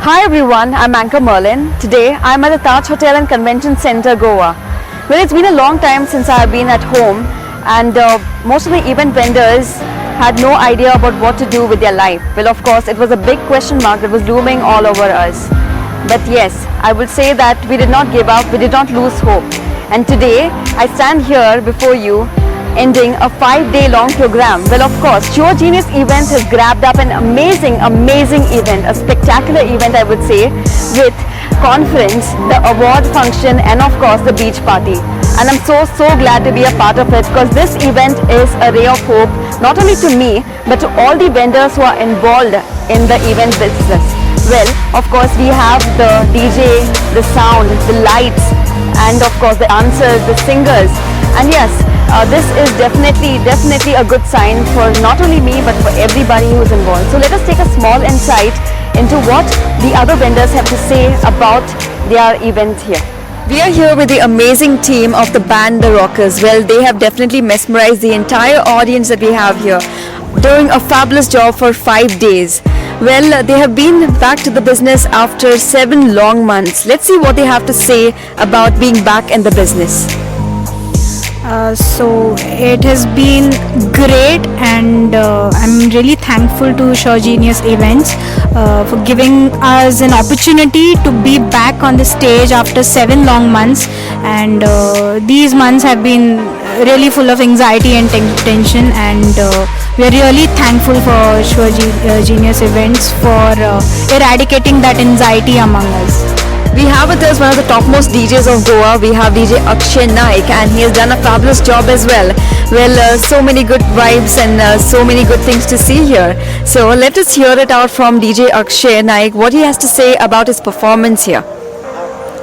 Hi everyone, I'm Anchor Merlin. Today I'm at the Taj Hotel and Convention Center, Goa. Well, it's been a long time since I've been at home, and most of the event vendors had no idea about what to do with their life. Well, of course, it was a big question mark that was looming all over us. But yes, I would say that we did not give up, we did not lose hope. And today I stand here before you ending a 5-day long program. Well, of course, Sure Genius Events has grabbed up an amazing event, a spectacular event I would say, with conference, the award function and of course the beach party. And I'm so glad to be a part of it, because this event is a ray of hope, not only to me but to all the vendors who are involved in the event business. Well, of course we have the DJ, the sound, the lights, and of course the dancers, the singers. And yes, this is definitely a good sign for not only me but for everybody who is involved. So let us take a small insight into what the other vendors have to say about their event here. We are here with the amazing team of the band The Rockers. Well, they have definitely mesmerized the entire audience that we have here, doing a fabulous job for 5 days. Well, they have been back to the business after 7 long months. Let's see what they have to say about being back in the business. So it has been great, and I'm really thankful to Sure Genius Events for giving us an opportunity to be back on the stage after 7 long months. And these months have been really full of anxiety and tension, and we are really thankful for Sure Genius Events for eradicating that anxiety among us. We have with us one of the topmost DJs of Goa. We have DJ Akshay Naik, and he has done a fabulous job as well. Well, so many good vibes and so many good things to see here. So let us hear it out from DJ Akshay Naik, what he has to say about his performance here.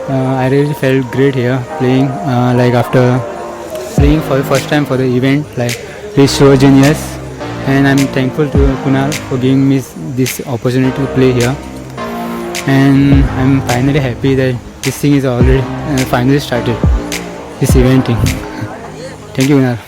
I really felt great here playing, like after playing for the first time for the event, like with Sure Genius, and I'm thankful to Kunal for giving me this opportunity to play here. And I'm finally happy that this thing is already finally started, this eventing. Thank you, Kunal.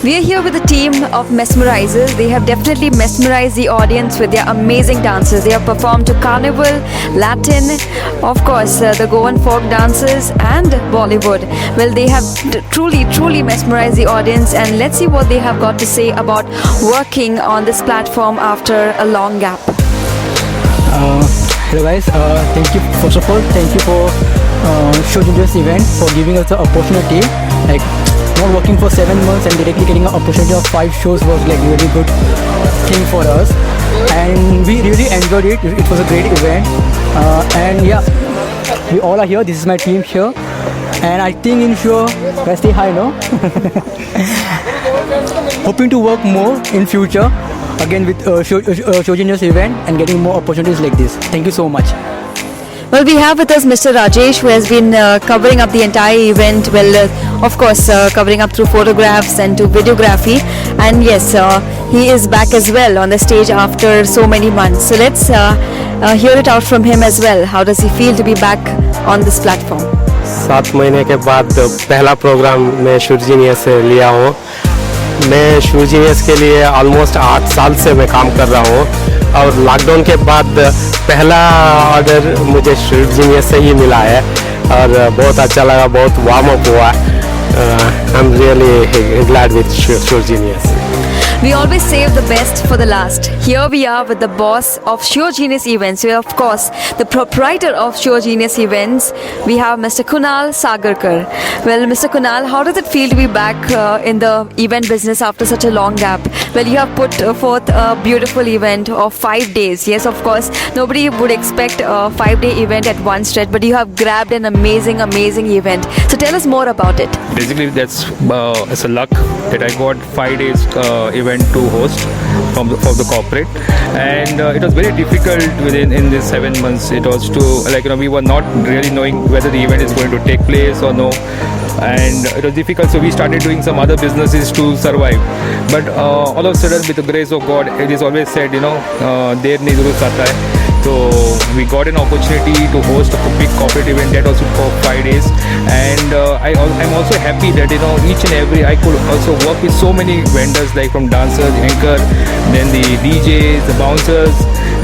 We are here with a team of mesmerizers. They have definitely mesmerized the audience with their amazing dances. They have performed to Carnival, Latin, of course the Goan folk dances and Bollywood. Well, they have truly mesmerized the audience, and let's see what they have got to say about working on this platform after a long gap. Hello guys, thank you. First of all, thank you for Sure Genius event for giving us the opportunity. Like not working for 7 months and directly getting an opportunity of 5 shows was like really good thing for us, and we really enjoyed it. It was a great event, and yeah, we all are here. This is my team here, and I think in Sure, guys stay high, no? Hoping to work more in future. Again with Sure Genius event and getting more opportunities like this. Thank you so much. Well, we have with us Mr. Rajesh, who has been covering up the entire event. Well, of course, covering up through photographs and to videography. And yes, he is back as well on the stage after so many months. So let's hear it out from him as well. How does he feel to be back on this platform? 7 महीने के बाद पहला programme मैं sure genius से लिया हूँ. मैं sure genius के लिए ऑलमोस्ट 8 साल से मैं काम कर रहा हूँ, और लॉकडाउन के बाद पहला ऑर्डर मुझे श्योर जीनियस से ही मिला है, और बहुत अच्छा लगा, बहुत वार्म अप हुआ. I am really glad with sure genius. We always save the best for the last. Here we are with the boss of Sure Genius Events. We are, of course, the proprietor of Sure Genius Events. We have Mr. Kunal Sagarkar. Well, Mr. Kunal, how does it feel to be back in the event business after such a long gap? Well, you have put forth a beautiful event of 5 days. Yes, of course, nobody would expect a 5-day event at one stretch, but you have grabbed an amazing event. So tell us more about it. Basically, it's a luck that I got 5 days event to host from the corporate, and it was very difficult in these 7 months. It was we were not really knowing whether the event is going to take place or no, and it was difficult. So we started doing some other businesses to survive. But all of a sudden, with the grace of God, it is always said, देर नहीं दुरुस्त आता है. So we got an opportunity to host a big corporate event that also for 5 days, and I'm also happy that each and every I could also work with so many vendors, like from dancers, anchor, then the DJs, the bouncers.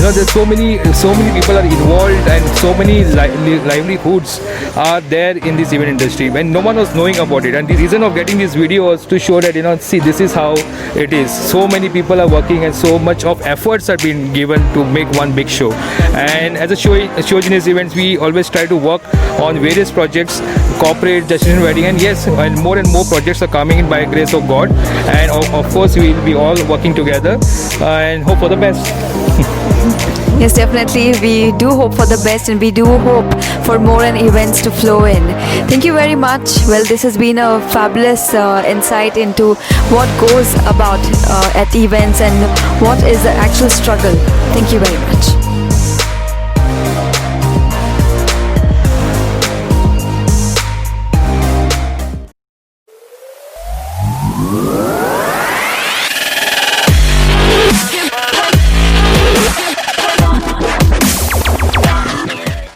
There's so many people are involved, and so many livelihoods are there in this event industry when no one was knowing about it. And the reason of getting this video was to show that see, this is how it is. So many people are working, and so much of efforts are being given to make one big show. And as a Show Genius Events, we always try to work on various projects, corporate, destination wedding, and yes, and more projects are coming in by grace of God. And of course, we will be all working together and hope for the best. Yes, definitely. We do hope for the best, and we do hope for more and events to flow in. Thank you very much. Well, this has been a fabulous insight into what goes about at events and what is the actual struggle. Thank you very much.